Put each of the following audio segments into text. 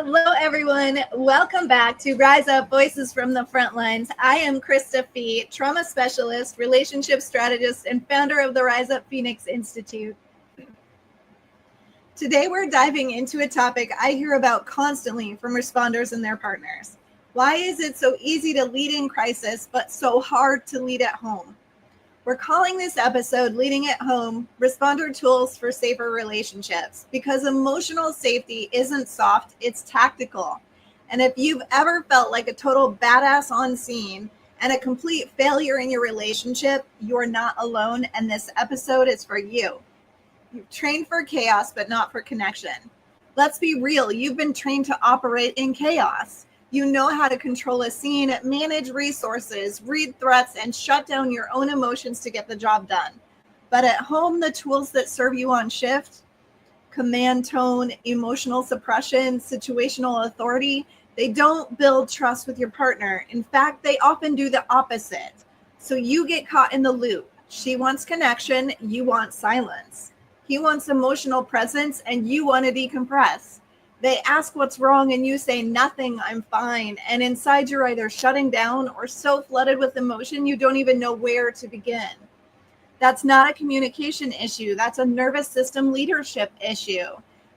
Hello, everyone. Welcome back to Rise Up Voices from the Front Lines. I am Krista Fee, trauma specialist, relationship strategist, and founder of the Rise Up Phoenix Institute. Today, we're diving into a topic I hear about constantly from responders and their partners. Why is it so easy to lead in crisis, but so hard to lead at home? We're calling this episode Leading at Home, Responder Tools for Safer Relationships, because emotional safety isn't soft, it's tactical. And if you've ever felt like a total badass on scene and a complete failure in your relationship, you're not alone, and this episode is for you. You've trained for chaos, but not for connection. Let's be real, you've been trained to operate in chaos. You know how to control a scene, manage resources, read threats, and shut down your own emotions to get the job done. But at home, the tools that serve you on shift, command tone, emotional suppression, situational authority, they don't build trust with your partner. In fact, they often do the opposite. So you get caught in the loop. She wants connection, you want silence. He wants emotional presence, and you want to decompress. They ask what's wrong and you say nothing, I'm fine. And inside you're either shutting down or so flooded with emotion you don't even know where to begin. That's not a communication issue. That's a nervous system leadership issue.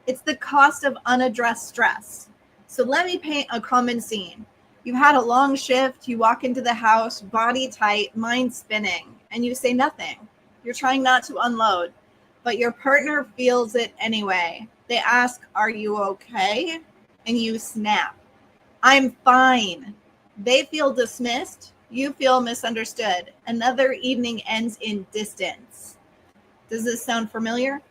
It's the cost of unaddressed stress. So let me paint a common scene. You've had a long shift. You walk into the house, body tight, mind spinning, and you say nothing. You're trying not to unload, but your partner feels it anyway. They ask, are you okay? And you snap. I'm fine. They feel dismissed. You feel misunderstood. Another evening ends in distance. Does this sound familiar?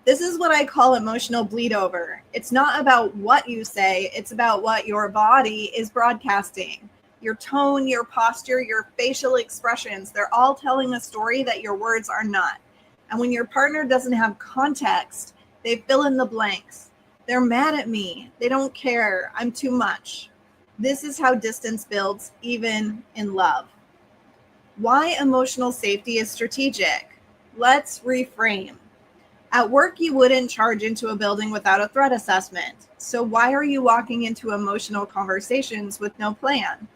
This is what I call emotional bleed over. It's not about what you say. It's about what your body is broadcasting. Your tone, your posture, your facial expressions, they're all telling a story that your words are not. And when your partner doesn't have context, they fill in the blanks. They're mad at me. They don't care. I'm too much. This is how distance builds, even in love. Why emotional safety is strategic. Let's reframe. At work, you wouldn't charge into a building without a threat assessment. So why are you walking into emotional conversations with no plan?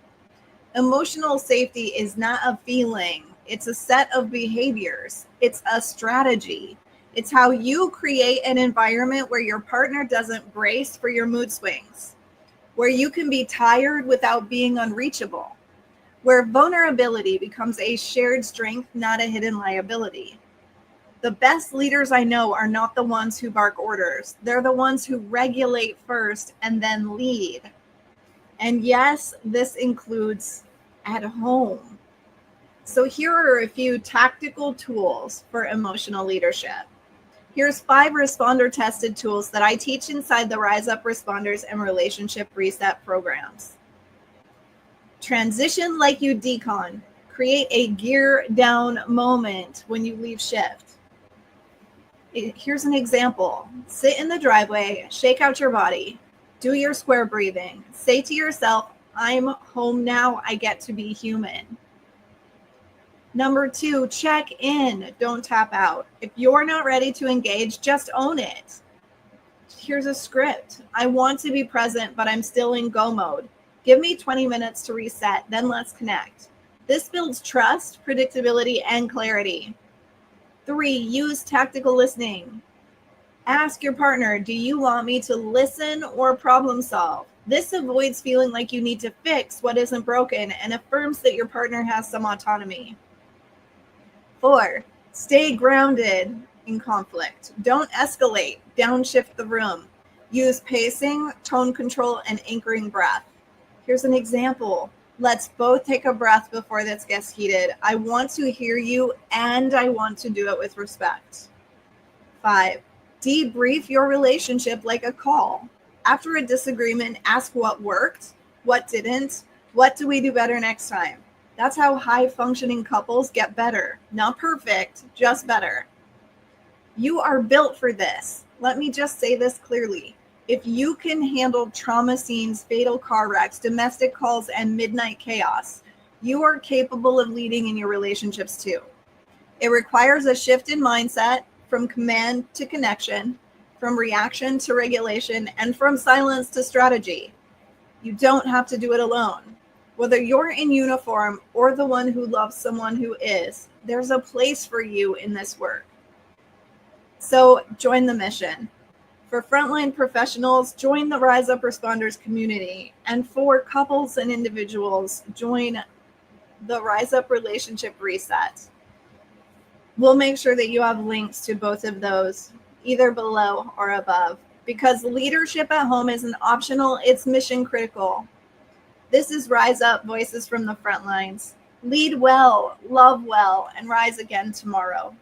Emotional safety is not a feeling. It's a set of behaviors. It's a strategy. It's how you create an environment where your partner doesn't brace for your mood swings, where you can be tired without being unreachable, where vulnerability becomes a shared strength, not a hidden liability. The best leaders I know are not the ones who bark orders. They're the ones who regulate first and then lead. And yes, this includes at home. So here are a few tactical tools for emotional leadership. Here's 5 responder-tested tools that I teach inside the Rise Up Responders and Relationship Reset programs. Transition like you decon. Create a gear down moment when you leave shift. Here's an example. Sit in the driveway, shake out your body, do your square breathing. Say to yourself, I'm home now, I get to be human. Number 2, check in, don't tap out. If you're not ready to engage, just own it. Here's a script. I want to be present, but I'm still in go mode. Give me 20 minutes to reset, then let's connect. This builds trust, predictability, and clarity. 3, use tactical listening. Ask your partner, do you want me to listen or problem solve? This avoids feeling like you need to fix what isn't broken and affirms that your partner has some autonomy. 4, stay grounded in conflict. Don't escalate, downshift the room. Use pacing, tone control, and anchoring breath. Here's an example. Let's both take a breath before this gets heated. I want to hear you, and I want to do it with respect. 5, debrief your relationship like a call. After a disagreement, ask what worked, what didn't, what do we do better next time? That's how high-functioning couples get better. Not perfect, just better. You are built for this. Let me just say this clearly. If you can handle trauma scenes, fatal car wrecks, domestic calls, and midnight chaos, you are capable of leading in your relationships too. It requires a shift in mindset from command to connection, from reaction to regulation, and from silence to strategy. You don't have to do it alone. Whether you're in uniform or the one who loves someone who is, there's a place for you in this work. So join the mission. For frontline professionals, join the RiseUp Responders community. And for couples and individuals, join the RiseUp Relationship Reset. We'll make sure that you have links to both of those, either below or above, because leadership at home isn't optional, it's mission critical. This is Rise Up, Voices from the Front Lines. Lead well, love well, and rise again tomorrow.